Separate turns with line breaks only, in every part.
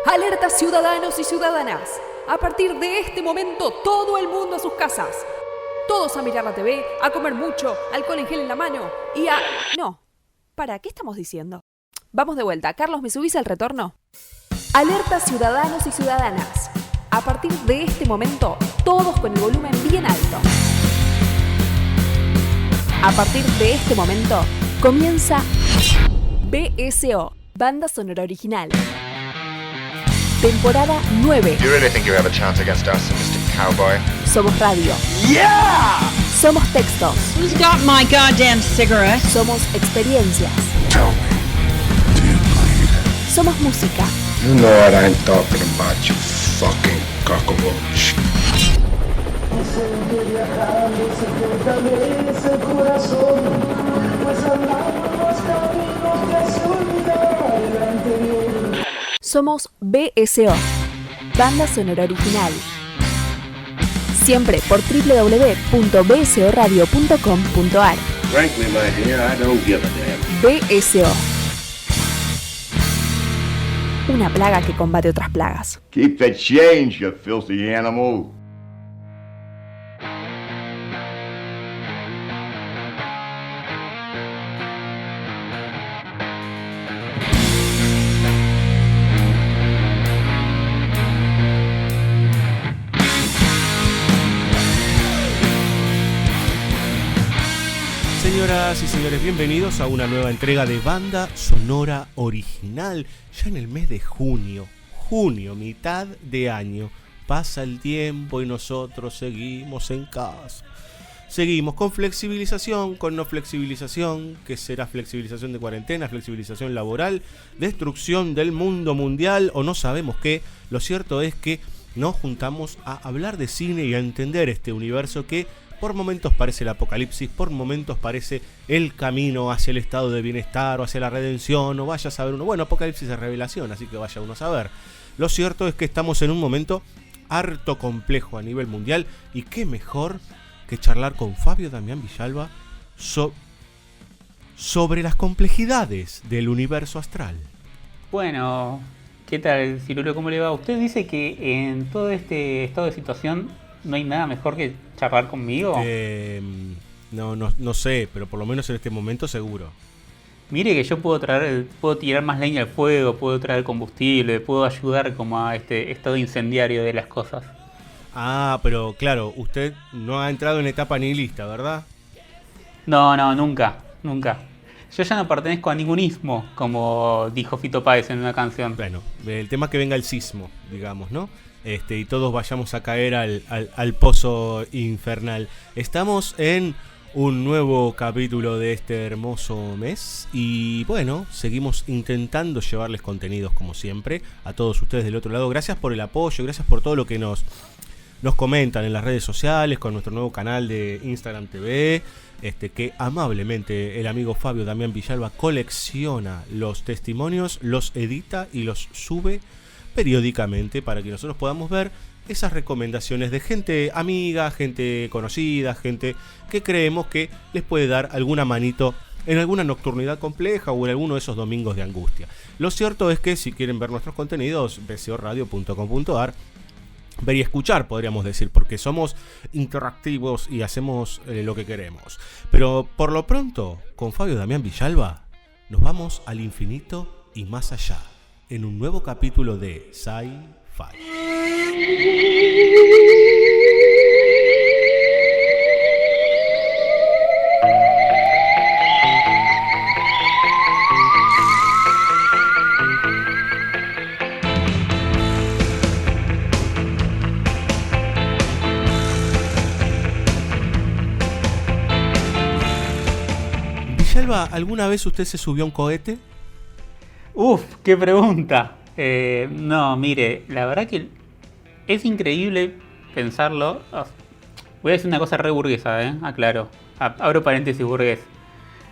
Alerta ciudadanos y ciudadanas. A partir de este momento, todo el mundo a sus casas. Todos a mirar la TV, a comer mucho, alcohol en gel en la mano y a... No. ¿Para qué estamos diciendo? Vamos de vuelta. Carlos, ¿me subís al retorno? Alerta ciudadanos y ciudadanas. A partir de este momento, todos con el volumen bien alto. A partir de este momento, comienza BSO, Banda Sonora Original. Temporada 9.
You really think you have a chance against us, Mr. Cowboy?
Somos radio.
Yeah!
Somos textos.
Who's got my goddamn cigarette?
Somos experiencias.
Tell me, do you bleed?
Somos música.
You know what I'm talking about, you fucking cockroach.
Somos BSO, Banda Sonora Original. Siempre por www.bsoradio.com.ar.
Frankly, my dear, I don't give a damn.
BSO. Una plaga que combate otras plagas.
Keep the change, you filthy animal.
Señoras y señores, bienvenidos a una nueva entrega de Banda Sonora Original. Ya en el mes de junio, mitad de año. Pasa el tiempo y nosotros seguimos en casa. Seguimos con flexibilización, con no flexibilización, que será flexibilización de cuarentena, flexibilización laboral, destrucción del mundo mundial o no sabemos qué. Lo cierto es que nos juntamos a hablar de cine y a entender este universo que por momentos parece el apocalipsis, por momentos parece el camino hacia el estado de bienestar o hacia la redención, o vaya a saber uno. Bueno, apocalipsis es revelación, así que vaya uno a saber. Lo cierto es que estamos en un momento harto complejo a nivel mundial y qué mejor que charlar con Fabio Damián Villalba sobre las complejidades del universo astral.
Bueno, ¿qué tal, Cirulo? ¿Cómo le va? Usted dice que en todo este estado de situación no hay nada mejor que charlar conmigo.
No sé, pero por lo menos en este momento seguro.
Mire que yo puedo tirar más leña al fuego, puedo traer combustible, puedo ayudar como a este estado incendiario de las cosas.
Ah, pero claro, usted no ha entrado en etapa nihilista, ¿verdad?
No, nunca. Yo ya no pertenezco a ningún ismo, como dijo Fito Páez en una canción.
Bueno, el tema es que venga el sismo, digamos, ¿no? Y todos vayamos a caer al pozo infernal. Estamos en un nuevo capítulo de este hermoso mes y bueno, seguimos intentando llevarles contenidos como siempre a todos ustedes del otro lado. Gracias por el apoyo, gracias por todo lo que nos comentan en las redes sociales, con nuestro nuevo canal de Instagram TV, que amablemente el amigo Fabio Damián Villalba colecciona los testimonios, los edita y los sube periódicamente para que nosotros podamos ver esas recomendaciones de gente amiga, gente conocida, gente que creemos que les puede dar alguna manito en alguna nocturnidad compleja o en alguno de esos domingos de angustia. Lo cierto es que si quieren ver nuestros contenidos, bsoradio.com.ar, ver y escuchar, podríamos decir, porque somos interactivos y hacemos lo que queremos. Pero por lo pronto, con Fabio Damián Villalba, nos vamos al infinito y más allá, en un nuevo capítulo de Sci-Fi. Villalba, ¿alguna vez usted se subió a un cohete?
Uf, qué pregunta. No, mire, la verdad que es increíble pensarlo. Voy a decir una cosa re burguesa, aclaro. Abro paréntesis burgués.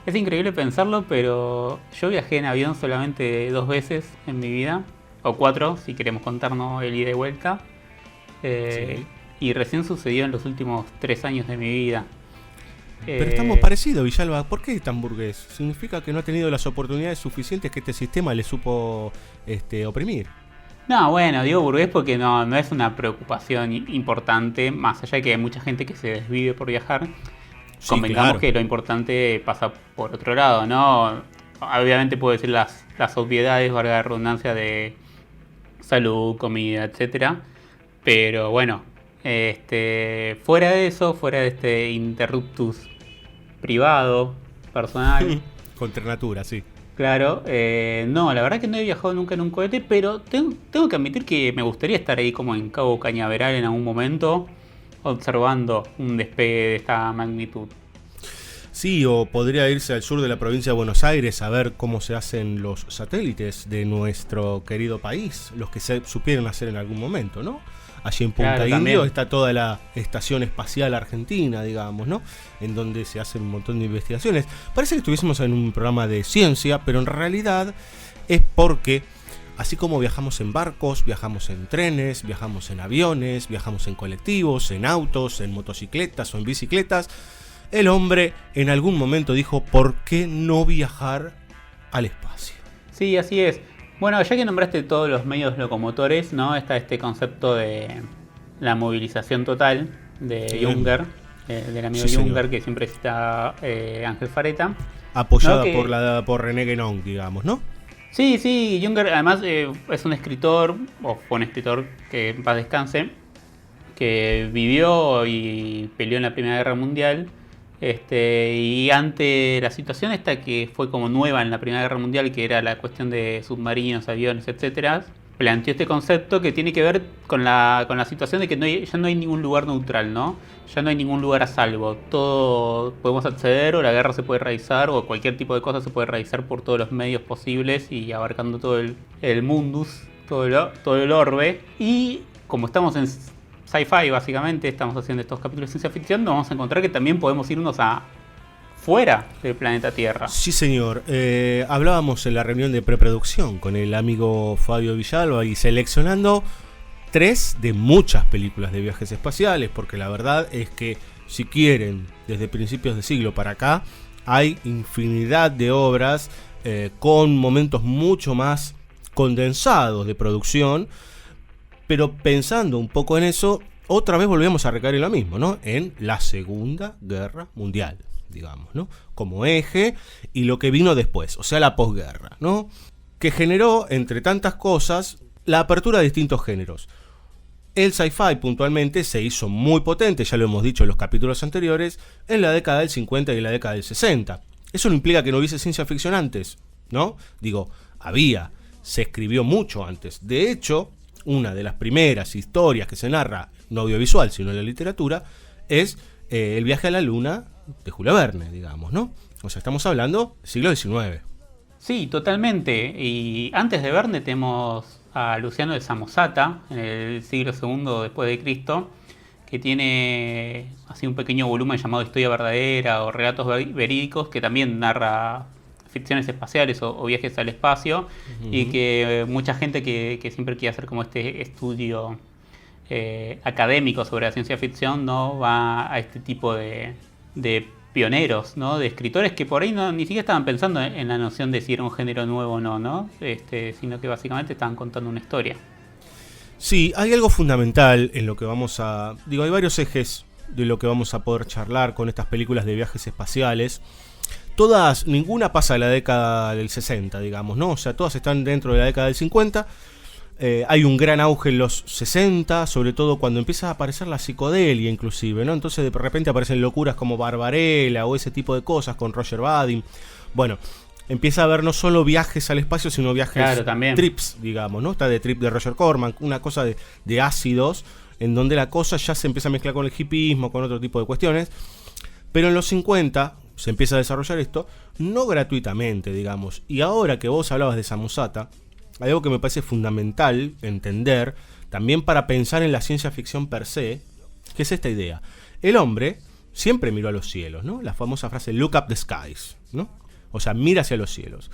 Es increíble pensarlo, pero yo viajé en avión solamente 2 veces en mi vida. O 4, si queremos contarnos el ida y vuelta.
Sí.
Y recién sucedió en los últimos 3 años de mi vida.
Pero estamos parecidos, Villalba. ¿Por qué tan burgués? Significa que no ha tenido las oportunidades suficientes que este sistema le supo oprimir.
No, bueno, digo burgués porque no es una preocupación importante, más allá de que hay mucha gente que se desvive por viajar.
Sí,
Convengamos
claro.
que lo importante pasa por otro lado, ¿no? Obviamente puedo decir las obviedades, valga la redundancia, de salud, comida, etcétera. Pero bueno, fuera de eso, fuera de este interruptus privado, personal,
Contra natura, sí.
claro, no, la verdad que no he viajado nunca en un cohete, pero tengo que admitir que me gustaría estar ahí como en Cabo Cañaveral en algún momento, observando un despegue de esta magnitud.
Sí, o podría irse al sur de la provincia de Buenos Aires a ver cómo se hacen los satélites de nuestro querido país, los que se supieron hacer en algún momento, ¿no? Allí en Punta
Claro,
Indio
también.
está toda la estación espacial argentina, digamos, ¿no? En donde se hacen un montón de investigaciones. Parece que estuviésemos en un programa de ciencia, pero en realidad es porque, así como viajamos en barcos, viajamos en trenes, viajamos en aviones, viajamos en colectivos, en autos, en motocicletas o en bicicletas, el hombre en algún momento dijo, ¿por qué no viajar al espacio?
Sí, así es. Bueno, ya que nombraste todos los medios locomotores, ¿no? Está este concepto de la movilización total de
Sí.
Junger, del amigo
Sí,
Junger,
señor.
que siempre cita Ángel Fareta.
Apoyada
No, que-
por René Guénon, digamos, ¿no?
Sí, Junger además es un escritor, o fue un escritor que en paz descanse, que vivió y peleó en la Primera Guerra Mundial. Y ante la situación esta que fue como nueva en la Primera Guerra Mundial, que era la cuestión de submarinos, aviones, etcétera, planteó este concepto que tiene que ver con la situación de que ya no hay ningún lugar neutral, ¿no? Ya no hay ningún lugar a salvo. Todo podemos acceder, o la guerra se puede realizar, o cualquier tipo de cosa se puede realizar por todos los medios posibles y abarcando todo el mundus, todo el orbe. Y como estamos en sci-fi, básicamente, estamos haciendo estos capítulos de ciencia ficción, nos vamos a encontrar que también podemos irnos fuera del planeta Tierra.
Sí, señor. Hablábamos en la reunión de preproducción con el amigo Fabio Villalba y seleccionando 3 de muchas películas de viajes espaciales, porque la verdad es que si quieren, desde principios de siglo para acá, hay infinidad de obras con momentos mucho más condensados de producción, pero pensando un poco en eso, otra vez volvemos a recaer en lo mismo, ¿no? En la Segunda Guerra Mundial, digamos, ¿no? Como eje y lo que vino después, o sea, la posguerra, ¿no? Que generó, entre tantas cosas, la apertura de distintos géneros. El sci-fi puntualmente se hizo muy potente, ya lo hemos dicho en los capítulos anteriores, en la década del 50 y la década del 60. Eso no implica que no hubiese ciencia ficción antes, ¿no? Digo, se escribió mucho antes. De hecho, una de las primeras historias que se narra, no audiovisual, sino en la literatura, es el viaje a la luna de Julio Verne, digamos, ¿no? O sea, estamos hablando del siglo XIX.
Sí, totalmente. Y antes de Verne tenemos a Luciano de Samosata, en el siglo II después de Cristo, que tiene así un pequeño volumen llamado Historia Verdadera o Relatos Verídicos, que también narra ficciones espaciales o viajes al espacio, y que mucha gente que siempre quiere hacer como este estudio académico sobre la ciencia ficción, ¿no? Va a este tipo de pioneros, ¿no? De escritores que por ahí ni siquiera estaban pensando en la noción de si era un género nuevo o no, ¿no? Sino que básicamente estaban contando una historia.
Sí, hay algo fundamental en lo que vamos a... Digo, hay varios ejes de lo que vamos a poder charlar con estas películas de viajes espaciales. Ninguna pasa de la década del 60, digamos, ¿no? O sea, todas están dentro de la década del 50. Hay un gran auge en los 60, sobre todo cuando empieza a aparecer la psicodelia inclusive, ¿no? Entonces de repente aparecen locuras como Barbarella o ese tipo de cosas con Roger Vadim. Bueno, empieza a haber no solo viajes al espacio, sino viajes,
claro, también.
trips, digamos, ¿no? Está de Trip de Roger Corman, una cosa de ácidos, en donde la cosa ya se empieza a mezclar con el hipismo, con otro tipo de cuestiones. Pero en los 50 se empieza a desarrollar esto, no gratuitamente, digamos. Y ahora que vos hablabas de Samosata, hay algo que me parece fundamental entender, también para pensar en la ciencia ficción per se, que es esta idea. El hombre siempre miró a los cielos, ¿no? La famosa frase "look up the skies", ¿no? O sea, mira hacia los cielos.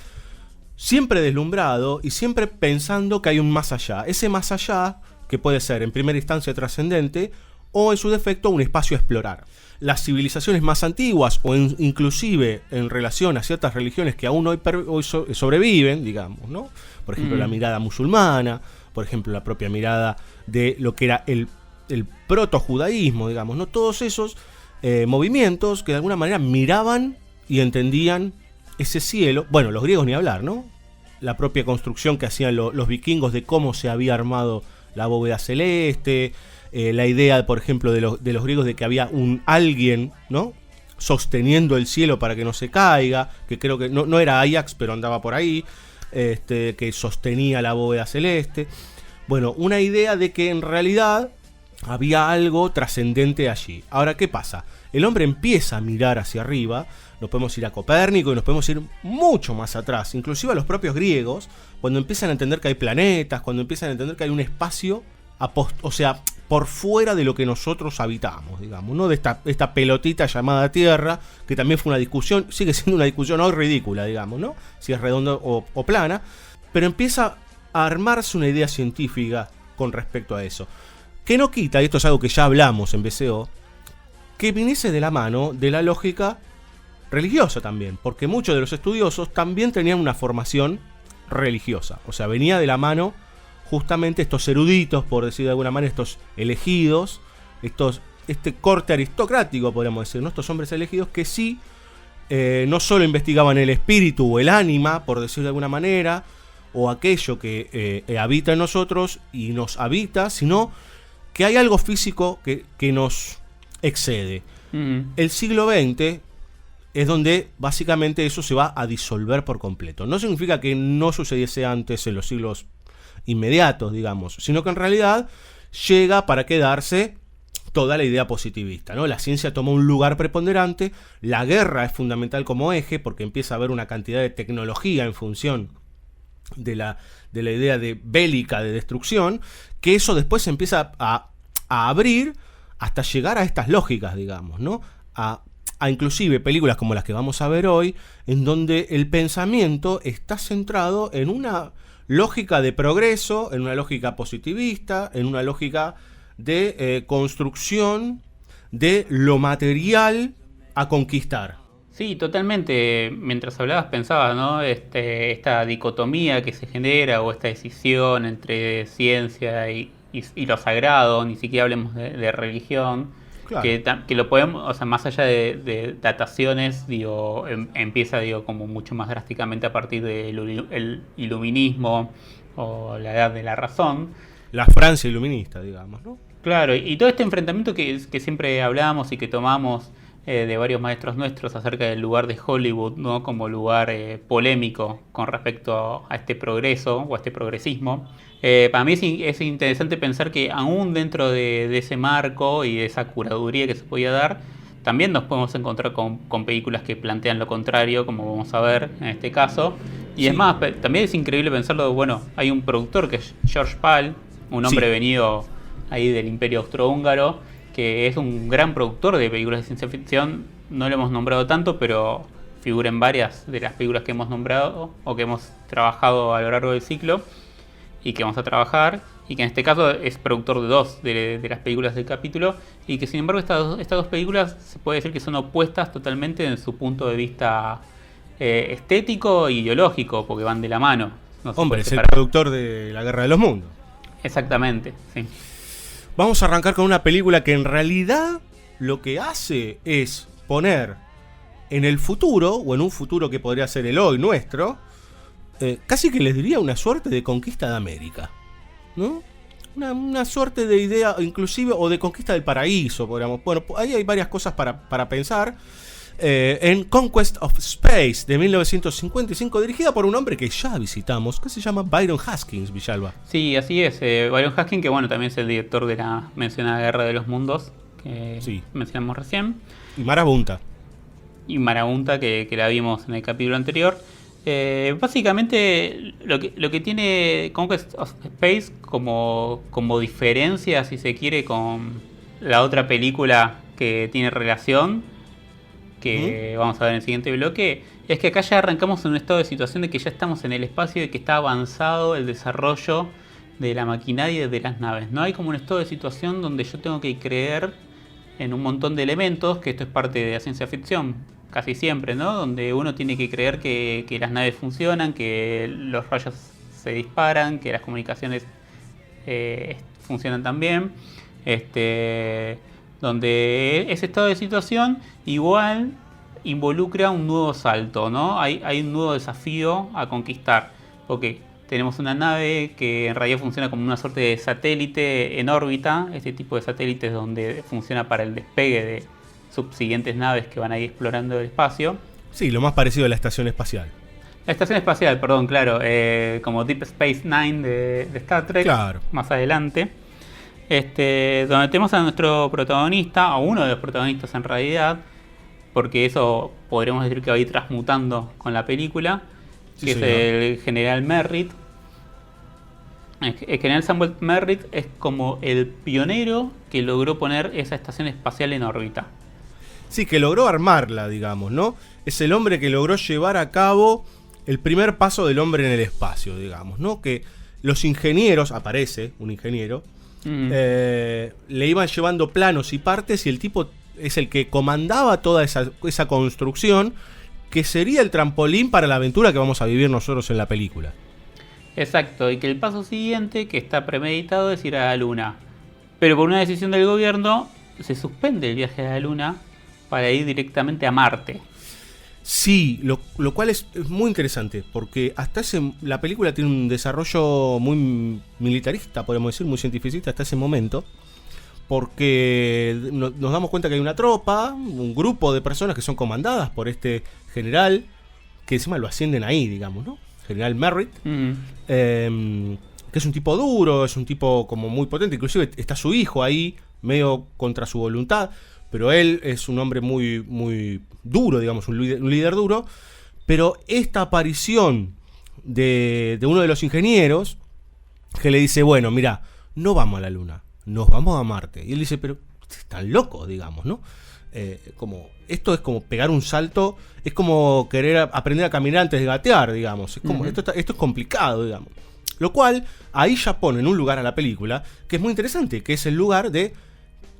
Siempre deslumbrado y siempre pensando que hay un más allá. Ese más allá que puede ser en primera instancia trascendente o en su defecto un espacio a explorar. Las civilizaciones más antiguas o inclusive en relación a ciertas religiones que aún hoy sobreviven, digamos, ¿no? Por ejemplo, la mirada musulmana por ejemplo, la propia mirada de lo que era el protojudaísmo, digamos, ¿no? Todos esos movimientos que de alguna manera miraban y entendían ese cielo. Bueno, los griegos ni hablar, ¿no? La propia construcción que hacían los vikingos de cómo se había armado la bóveda celeste, la idea, por ejemplo, de los griegos de que había un alguien, ¿no?, sosteniendo el cielo para que no se caiga, que creo que no era Ajax, pero andaba por ahí, que sostenía la bóveda celeste. Bueno, una idea de que en realidad había algo trascendente allí. Ahora, ¿qué pasa? El hombre empieza a mirar hacia arriba, nos podemos ir a Copérnico y nos podemos ir mucho más atrás, inclusive a los propios griegos, cuando empiezan a entender que hay planetas, cuando empiezan a entender que hay un espacio, o sea, por fuera de lo que nosotros habitamos, digamos, ¿no? De esta pelotita llamada Tierra, que también fue una discusión, sigue siendo una discusión hoy ridícula, digamos, ¿no? Si es redonda o plana, pero empieza a armarse una idea científica con respecto a eso. Que no quita, y esto es algo que ya hablamos en BCO, que viniese de la mano de la lógica religiosa también, porque muchos de los estudiosos también tenían una formación religiosa, o sea, venía de la mano justamente estos eruditos, por decir de alguna manera, estos elegidos, este corte aristocrático, podríamos decir, ¿no? Estos hombres elegidos que sí, no solo investigaban el espíritu o el ánima, por decir de alguna manera, o aquello que habita en nosotros y nos habita, sino que hay algo físico que nos excede. El siglo XX es donde básicamente eso se va a disolver por completo. No significa que no sucediese antes en los siglos inmediatos, digamos, sino que en realidad llega para quedarse toda la idea positivista, ¿no? La ciencia toma un lugar preponderante, la guerra es fundamental como eje, porque empieza a haber una cantidad de tecnología en función de la idea de bélica de destrucción, que eso después se empieza a abrir hasta llegar a estas lógicas, digamos, ¿no? A inclusive películas como las que vamos a ver hoy, en donde el pensamiento está centrado en una lógica de progreso, en una lógica positivista, en una lógica de construcción de lo material a conquistar.
Sí, totalmente. Mientras hablabas pensaba, ¿no? Esta dicotomía que se genera o esta decisión entre ciencia y lo sagrado, ni siquiera hablemos de religión, claro. que lo podemos, o sea, más allá de dataciones, digo, empieza, digo, como mucho más drásticamente a partir del iluminismo o la edad de la razón.
La Francia iluminista, digamos, ¿no?
Claro, y todo este enfrentamiento que siempre hablamos y que tomamos de varios maestros nuestros acerca del lugar de Hollywood, ¿no? Como lugar polémico con respecto a este progreso o a este progresismo. Para mí es interesante pensar que aún dentro de ese marco y de esa curaduría que se podía dar, también nos podemos encontrar con películas que plantean lo contrario, como vamos a ver en este caso. Y sí. Es más, también es increíble pensarlo, bueno, hay un productor que es George Pal, un hombre venido ahí del Imperio Austrohúngaro, que es un gran productor de películas de ciencia ficción. No lo hemos nombrado tanto, pero figura en varias de las películas que hemos nombrado o que hemos trabajado a lo largo del ciclo y que vamos a trabajar, y que en este caso es productor de dos de las películas del capítulo, y que sin embargo estas dos películas se puede decir que son opuestas totalmente en su punto de vista estético e ideológico, porque van de la mano. No
Hombre, es el productor de La Guerra de los Mundos.
Exactamente, sí.
Vamos a arrancar con una película que en realidad lo que hace es poner en el futuro, o en un futuro que podría ser el hoy nuestro, casi que les diría una suerte de conquista de América, ¿no? Una suerte de idea, inclusive, o de conquista del paraíso, podríamos. Bueno, ahí hay varias cosas para pensar. En Conquest of Space de 1955, dirigida por un hombre que ya visitamos, que se llama Byron Haskins, Villalba.
Sí, así es. Byron Haskins, que bueno, también es el director de la mencionada Guerra de los Mundos, que mencionamos recién.
Y Marabunta.
Y Marabunta, que la vimos en el capítulo anterior. Básicamente lo que tiene Conquest of Space como diferencia, si se quiere, con la otra película que tiene relación, que vamos a ver en el siguiente bloque, es que acá ya arrancamos en un estado de situación de que ya estamos en el espacio y que está avanzado el desarrollo de la maquinaria y de las naves. No hay como un estado de situación donde yo tengo que creer en un montón de elementos, que esto es parte de la ciencia ficción casi siempre, ¿no? Donde uno tiene que creer que las naves funcionan, que los rayos se disparan, que las comunicaciones funcionan también. Donde ese estado de situación igual involucra un nuevo salto, ¿no? Hay un nuevo desafío a conquistar. Porque tenemos una nave que en realidad funciona como una suerte de satélite en órbita. Este tipo de satélites donde funciona para el despegue de subsiguientes naves que van a ir explorando el espacio.
Sí, lo más parecido a la estación espacial.
La estación espacial, perdón, claro. Como Deep Space Nine de Star Trek.
Claro.
Más adelante. Donde tenemos a nuestro protagonista, a uno de los protagonistas en realidad, porque eso podríamos decir que va a ir transmutando con la película,
Sí,
que
señor.
es el general Merritt. El general Samuel Merritt es como el pionero que logró poner esa estación espacial en órbita.
Sí, que logró armarla, digamos, ¿no? Es el hombre que logró llevar a cabo el primer paso del hombre en el espacio, digamos, ¿no? Que los ingenieros, aparece un ingeniero, le iban llevando planos y partes y el tipo es el que comandaba toda esa construcción que sería el trampolín para la aventura que vamos a vivir nosotros en la película.
Exacto, y que el paso siguiente que está premeditado es ir a la Luna. Pero por una decisión del gobierno se suspende el viaje a la Luna para ir directamente a Marte.
Sí, lo cual es muy interesante, porque la película tiene un desarrollo muy militarista, podemos decir, muy cientificista hasta ese momento, porque nos damos cuenta que hay una tropa, un grupo de personas que son comandadas por este general, que encima lo ascienden ahí, digamos, ¿no? General Merritt, que es un tipo duro, es un tipo como muy potente, inclusive está su hijo ahí, medio contra su voluntad, pero él es un hombre muy, muy duro, digamos, un líder duro. Pero esta aparición de uno de los ingenieros que le dice, bueno, mira, no vamos a la Luna, nos vamos a Marte. Y él dice, pero están locos, digamos, ¿no? Esto es como pegar un salto, es como querer aprender a caminar antes de gatear, digamos. Es como, esto es complicado, digamos. Lo cual, ahí ya pone en un lugar a la película que es muy interesante, que es el lugar de...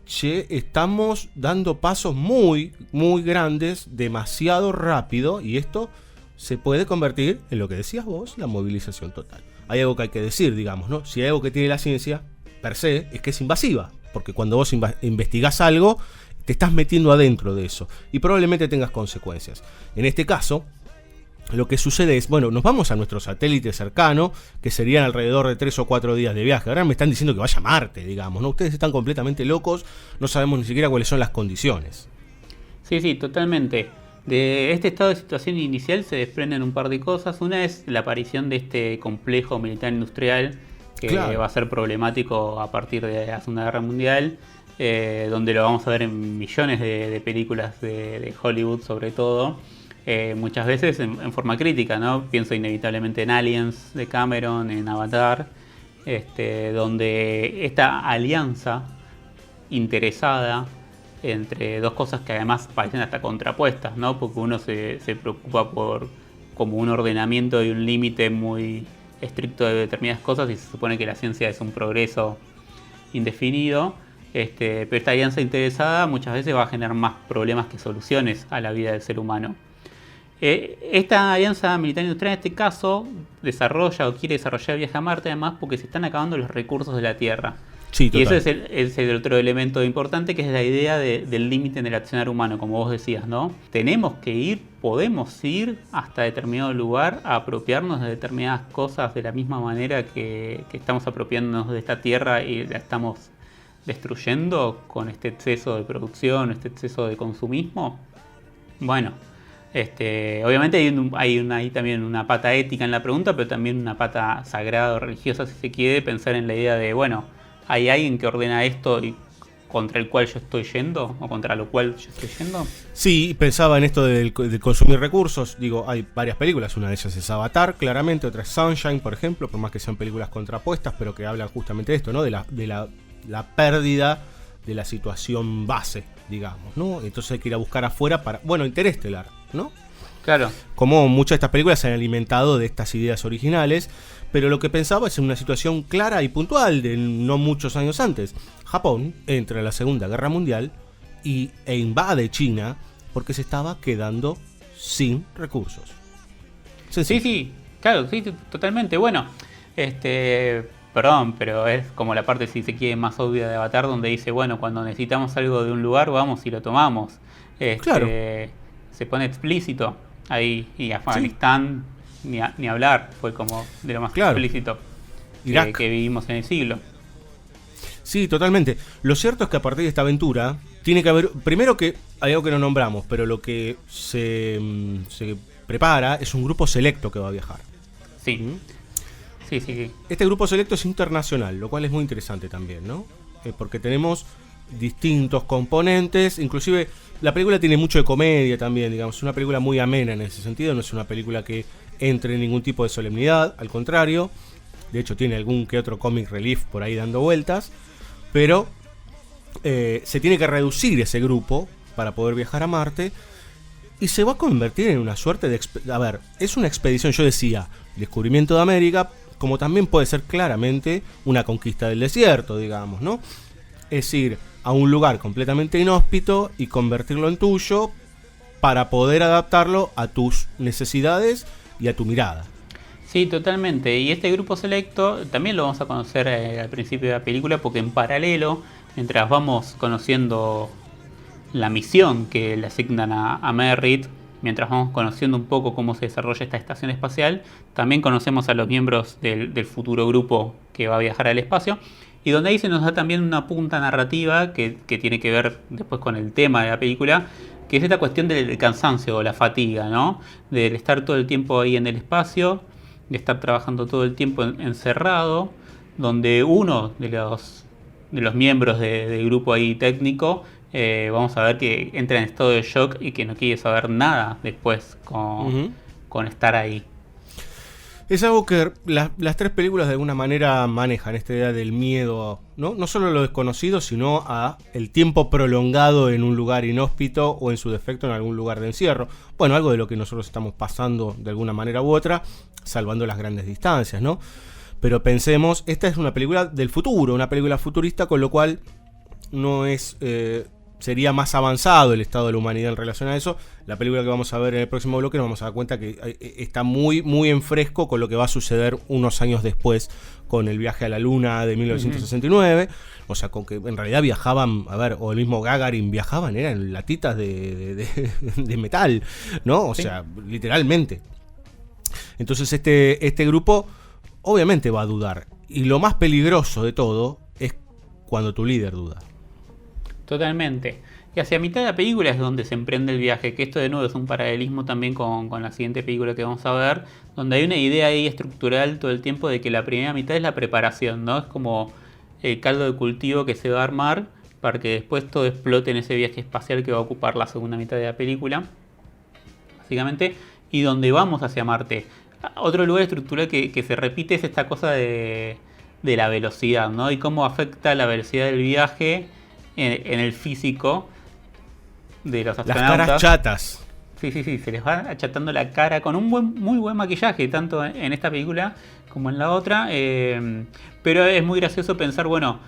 Che, estamos dando pasos muy, muy grandes, demasiado rápido, y esto se puede convertir en lo que decías vos, la movilización total. Hay algo que hay que decir, digamos, ¿no? Si hay algo que tiene la ciencia, per se, es que es invasiva, porque cuando vos investigás algo, te estás metiendo adentro de eso, y probablemente tengas consecuencias. En este caso, lo que sucede es, bueno, nos vamos a nuestro satélite cercano, que serían alrededor de 3 o 4 días de viaje. Ahora me están diciendo que vaya a Marte, digamos, ¿no? Ustedes están completamente locos, no sabemos ni siquiera cuáles son las condiciones.
Sí, totalmente. De este estado de situación inicial se desprenden un par de cosas. Una es la aparición de este complejo militar industrial, que
Claro.
va a ser problemático a partir de la Segunda Guerra Mundial, donde lo vamos a ver en millones de películas de Hollywood sobre todo. Muchas veces en forma crítica, ¿no? Pienso inevitablemente en Aliens de Cameron, en Avatar, donde esta alianza interesada entre dos cosas que además parecen hasta contrapuestas, ¿no? Porque uno se preocupa por como un ordenamiento y un límite muy estricto de determinadas cosas, y se supone que la ciencia es un progreso indefinido. Pero esta alianza interesada muchas veces va a generar más problemas que soluciones a la vida del ser humano. Esta alianza militar industrial en este caso desarrolla o quiere desarrollar el viaje a Marte, además porque se están acabando los recursos de la Tierra.
Sí,
y
total.
eso es el otro elemento importante, que es la idea del límite en el accionar humano, como vos decías, ¿no? Tenemos que ir, podemos ir hasta determinado lugar a apropiarnos de determinadas cosas de la misma manera que estamos apropiándonos de esta Tierra y la estamos destruyendo con este exceso de producción, este exceso de consumismo. Bueno, obviamente hay también una pata ética en la pregunta, pero también una pata sagrada o religiosa, si se quiere, pensar en la idea de, bueno, ¿hay alguien que ordena esto y contra el cual yo estoy yendo? ¿O contra lo cual yo estoy yendo?
Sí, pensaba en esto de consumir recursos. Digo, hay varias películas, una de ellas es Avatar, claramente, otra es Sunshine, por ejemplo, por más que sean películas contrapuestas, pero que hablan justamente de esto, ¿no? De la pérdida de la situación base, digamos, ¿no? Entonces hay que ir a buscar afuera para... Bueno, Interestelar, ¿no?
Claro.
Como muchas de estas películas se han alimentado de estas ideas originales, pero lo que pensaba es en una situación clara y puntual de no muchos años antes. Japón entra en la Segunda Guerra Mundial e invade China porque se estaba quedando sin recursos. Sencillo.
Sí, claro, sí, totalmente. Bueno, perdón, pero es como la parte, si se quiere, más obvia de Avatar, donde dice, bueno, cuando necesitamos algo de un lugar, vamos y lo tomamos.
Claro.
Se pone explícito ahí, y Afganistán, ni hablar, fue como de lo más explícito que vivimos en el siglo.
Sí, totalmente. Lo cierto es que a partir de esta aventura tiene que haber, primero que hay algo que no nombramos, pero lo que se prepara es un grupo selecto que va a viajar.
Sí. Sí.
Este grupo selecto es internacional, lo cual es muy interesante también, ¿no? Porque tenemos distintos componentes, inclusive la película tiene mucho de comedia también, digamos, es una película muy amena en ese sentido, no es una película que entre en ningún tipo de solemnidad, al contrario, de hecho tiene algún que otro comic relief por ahí dando vueltas, pero se tiene que reducir ese grupo para poder viajar a Marte y se va a convertir en una suerte de... A ver, es una expedición, yo decía, descubrimiento de América, como también puede ser claramente una conquista del desierto, digamos, ¿no? Es ir a un lugar completamente inhóspito y convertirlo en tuyo para poder adaptarlo a tus necesidades y a tu mirada.
Sí, totalmente. Y este grupo selecto también lo vamos a conocer al principio de la película, porque en paralelo, mientras vamos conociendo la misión que le asignan a Merritt, mientras vamos conociendo un poco cómo se desarrolla esta estación espacial, también conocemos a los miembros del futuro grupo que va a viajar al espacio, y donde ahí se nos da también una punta narrativa que tiene que ver después con el tema de la película, que es esta cuestión del cansancio o la fatiga, ¿no? Del estar todo el tiempo ahí en el espacio, de estar trabajando todo el tiempo encerrado, donde uno de los miembros del grupo ahí técnico, vamos a ver que entra en estado de shock y que no quiere saber nada después con estar ahí.
Es algo que las tres películas de alguna manera manejan, esta idea del miedo, no solo a lo desconocido, sino a el tiempo prolongado en un lugar inhóspito o en su defecto en algún lugar de encierro. Bueno, algo de lo que nosotros estamos pasando de alguna manera u otra, salvando las grandes distancias, ¿no? Pero pensemos, esta es una película del futuro, una película futurista, con lo cual no es... sería más avanzado el estado de la humanidad en relación a eso. La película que vamos a ver en el próximo bloque nos vamos a dar cuenta que está muy, muy en fresco con lo que va a suceder unos años después con el viaje a la Luna de 1969. O sea, con que en realidad viajaban, o el mismo Gagarin viajaban, eran latitas de metal, ¿no? O sea, literalmente. Entonces este grupo obviamente va a dudar. Y lo más peligroso de todo es cuando tu líder duda.
Totalmente. Y hacia mitad de la película es donde se emprende el viaje, que esto de nuevo es un paralelismo también con la siguiente película que vamos a ver, donde hay una idea ahí estructural todo el tiempo de que la primera mitad es la preparación, ¿no? Es como el caldo de cultivo que se va a armar para que después todo explote en ese viaje espacial que va a ocupar la segunda mitad de la película, básicamente, y donde vamos hacia Marte. Otro lugar estructural que se repite es esta cosa de la velocidad, ¿no? Y cómo afecta la velocidad del viaje en el físico de los astronautas.
Las caras chatas.
Sí, se les va achatando la cara con un muy buen maquillaje, tanto en esta película como en la otra. Pero es muy gracioso pensar, bueno,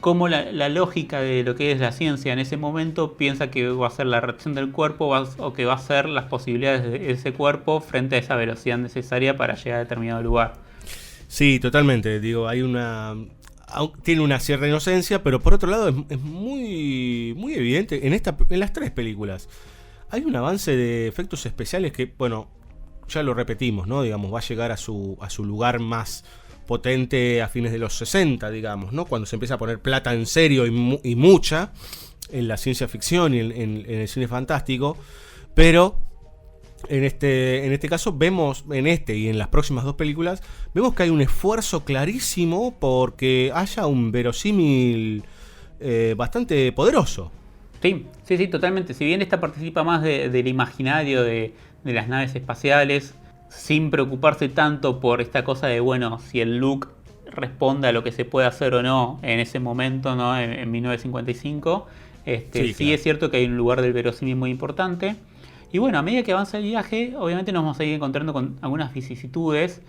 cómo la lógica de lo que es la ciencia en ese momento piensa que va a ser la reacción del cuerpo o que va a ser las posibilidades de ese cuerpo frente a esa velocidad necesaria para llegar a determinado lugar.
Sí, totalmente. Digo, tiene una cierta inocencia, pero por otro lado es muy, muy evidente en las tres películas. Hay un avance de efectos especiales que, bueno, ya lo repetimos, ¿no? Digamos, va a llegar a su lugar más potente a fines de los 60, digamos, ¿no? Cuando se empieza a poner plata en serio y mucha en la ciencia ficción y en el cine fantástico, pero en este caso vemos, en y en las próximas dos películas, vemos que hay un esfuerzo clarísimo porque haya un verosímil bastante poderoso.
Sí, totalmente. Si bien esta participa más del imaginario de las naves espaciales, sin preocuparse tanto por esta cosa de, bueno, si el look responde a lo que se puede hacer o no en ese momento, ¿no? En 1955, sí, claro. Es cierto que hay un lugar del verosímil muy importante. Y bueno, a medida que avanza el viaje, obviamente nos vamos a ir encontrando con algunas vicisitudes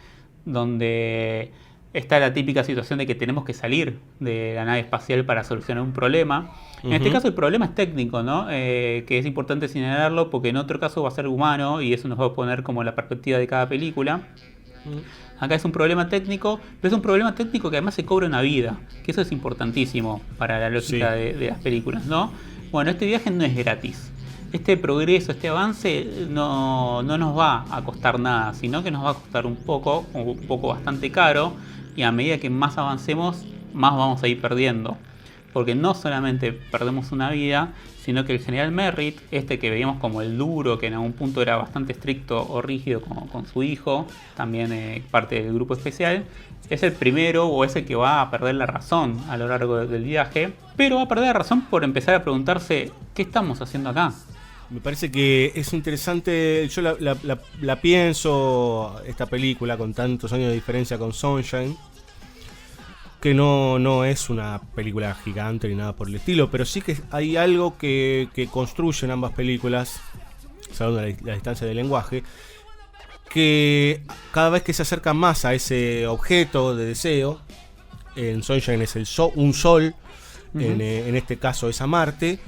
donde está la típica situación de que tenemos que salir de la nave espacial para solucionar un problema. En este caso el problema es técnico, ¿no? Que es importante señalarlo porque en otro caso va a ser humano y eso nos va a poner como la perspectiva de cada película. Acá es un problema técnico, pero es un problema técnico que además se cobra una vida, que eso es importantísimo para la lógica de las películas, ¿no? Bueno, este viaje no es gratis. Este progreso, este avance no nos va a costar nada, sino que nos va a costar un poco bastante caro, y a medida que más avancemos, más vamos a ir perdiendo. Porque no solamente perdemos una vida, sino que el general Merritt, que veíamos como el duro, que en algún punto era bastante estricto o rígido con su hijo, también parte del grupo especial, es el primero o es el que va a perder la razón a lo largo del viaje, pero va a perder la razón por empezar a preguntarse ¿qué estamos haciendo acá?
Me parece que es interesante, yo la pienso, esta película con tantos años de diferencia con Sunshine, que no es una película gigante ni nada por el estilo, pero sí que hay algo que construyen ambas películas, salvando la distancia del lenguaje, que cada vez que se acercan más a ese objeto de deseo, en Sunshine es un sol, en este caso es a Marte,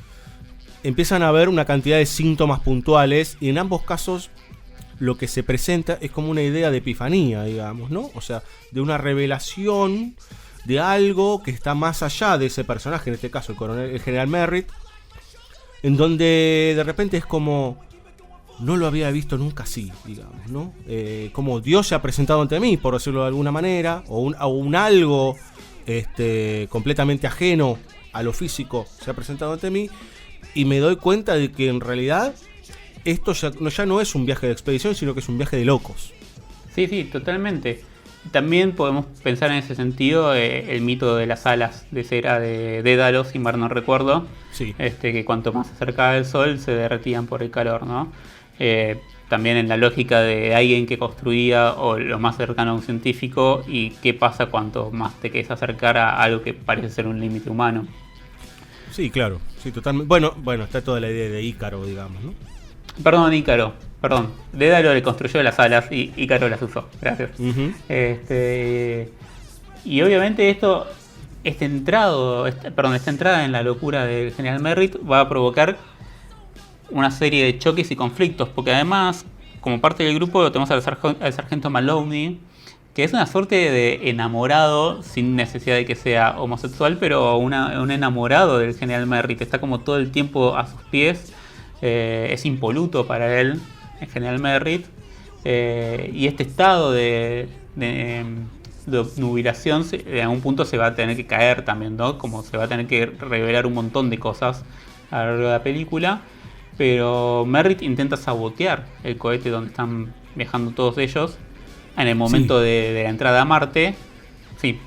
empiezan a haber una cantidad de síntomas puntuales, y en ambos casos lo que se presenta es como una idea de epifanía, digamos, ¿no? O sea, de una revelación de algo que está más allá de ese personaje, en este caso el general Merritt, en donde de repente es como no lo había visto nunca así, digamos, ¿no? Como Dios se ha presentado ante mí, por decirlo de alguna manera, o un algo completamente ajeno a lo físico se ha presentado ante mí, y me doy cuenta de que en realidad esto ya no es un viaje de expedición, sino que es un viaje de locos.
Sí, totalmente. También podemos pensar en ese sentido el mito de las alas de cera de Dédalo, si mal no recuerdo,
sí.
Que cuanto más se acercaba del sol se derretían por el calor, ¿no? También en la lógica de alguien que construía o lo más cercano a un científico, y qué pasa cuanto más te quieres acercar a algo que parece ser un límite humano.
Sí, claro, sí, totalmente. Bueno, está toda la idea de Ícaro, digamos, ¿no?
Perdón, Dédalo le construyó las alas y Ícaro las usó. Gracias.
Uh-huh.
Y obviamente esta entrada en la locura del general Merritt va a provocar una serie de choques y conflictos, porque además, como parte del grupo, tenemos al sargento Maloney, que es una suerte de enamorado, sin necesidad de que sea homosexual, pero un enamorado del general Merritt. Está como todo el tiempo a sus pies. Es impoluto para él, el general Merritt, y este estado de obnubilación en algún punto se va a tener que caer también, ¿no? Como se va a tener que revelar un montón de cosas a lo largo de la película, pero Merritt intenta sabotear el cohete donde están viajando todos ellos en el momento de la entrada a Marte. Sí,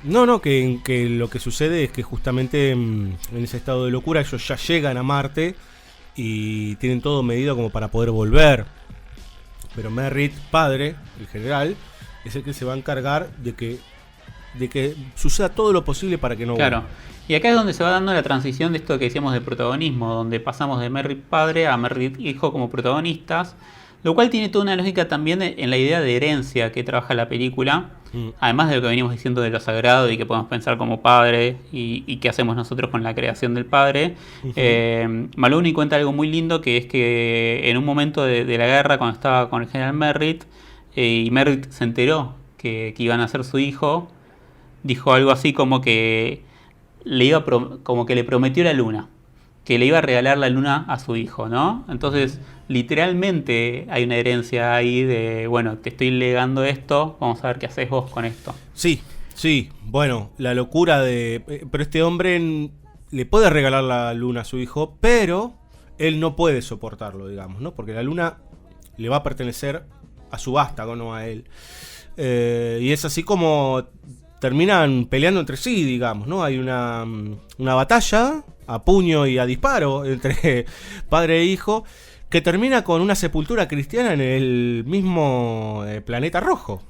No, que lo que sucede es que justamente en ese estado de locura ellos ya llegan a Marte y tienen todo medido como para poder volver. Pero Merritt, padre, el general, es el que se va a encargar de que suceda todo lo posible para que no vuelva.
Claro. Y acá es donde se va dando la transición de esto que decíamos del protagonismo, donde pasamos de Merritt padre a Merritt hijo como protagonistas, lo cual tiene toda una lógica también en la idea de herencia que trabaja la película, además de lo que venimos diciendo de lo sagrado y que podemos pensar como padre y qué hacemos nosotros con la creación del padre. Maloney cuenta algo muy lindo, que es que en un momento de la guerra, cuando estaba con el general Merritt, y Merritt se enteró que iban a ser su hijo, dijo algo así como que le prometió la luna, que le iba a regalar la luna a su hijo, ¿no? Entonces, literalmente hay una herencia ahí de, bueno, te estoy legando esto, vamos a ver qué haces vos con esto.
Sí, bueno, la locura de... Pero este hombre le puede regalar la luna a su hijo, pero él no puede soportarlo, digamos, ¿no? Porque la luna le va a pertenecer a su vástago, no a él. Y es así como terminan peleando entre sí, digamos, ¿no? Hay una batalla a puño y a disparo entre padre e hijo, que termina con una sepultura cristiana en el mismo planeta rojo.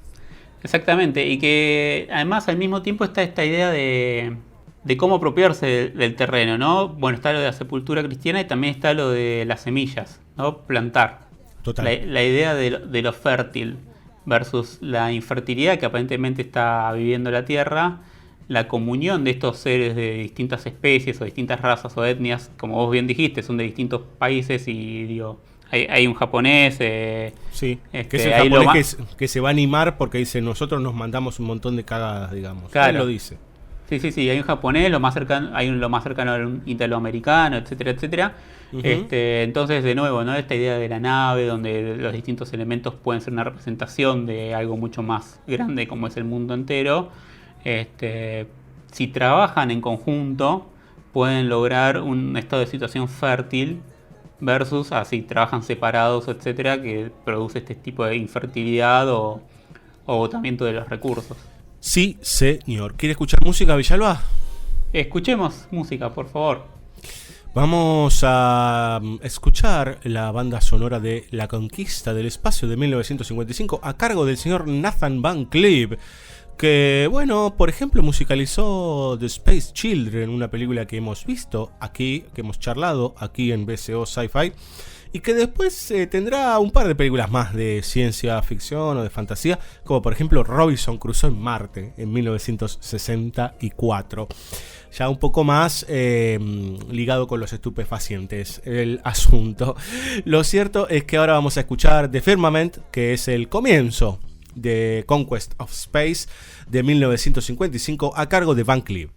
Exactamente, y que además al mismo tiempo está esta idea de cómo apropiarse del terreno, ¿no? Bueno, está lo de la sepultura cristiana y también está lo de las semillas, ¿no? Plantar.
Total.
La idea de lo fértil versus la infertilidad que aparentemente está viviendo la Tierra, la comunión de estos seres de distintas especies o distintas razas o etnias, como vos bien dijiste, son de distintos países y digo, hay un japonés.
Sí, que es
este,
el
ahí lo
japonés que se va a animar porque dice, nosotros nos mandamos un montón de cagadas, digamos.
Claro.
Él lo dice.
Sí, hay un japonés, lo más cercano a un italoamericano, etcétera, etcétera. Entonces, de nuevo, ¿no? Esta idea de la nave, donde los distintos elementos pueden ser una representación de algo mucho más grande como es el mundo entero. Si trabajan en conjunto, pueden lograr un estado de situación fértil versus así trabajan separados, etcétera, que produce este tipo de infertilidad o agotamiento de los recursos.
Sí, señor. ¿Quiere escuchar música, Villalba?
Escuchemos música, por favor.
Vamos a escuchar la banda sonora de La Conquista del Espacio de 1955 a cargo del señor Nathan Van Cleave, que, bueno, por ejemplo, musicalizó The Space Children, una película que hemos visto aquí, que hemos charlado aquí en BCO Sci-Fi, y que después tendrá un par de películas más de ciencia ficción o de fantasía, como por ejemplo Robinson Crusoe en Marte en 1964. Ya un poco más ligado con los estupefacientes el asunto. Lo cierto es que ahora vamos a escuchar The Firmament, que es el comienzo de Conquest of Space de 1955 a cargo de Van Cleave.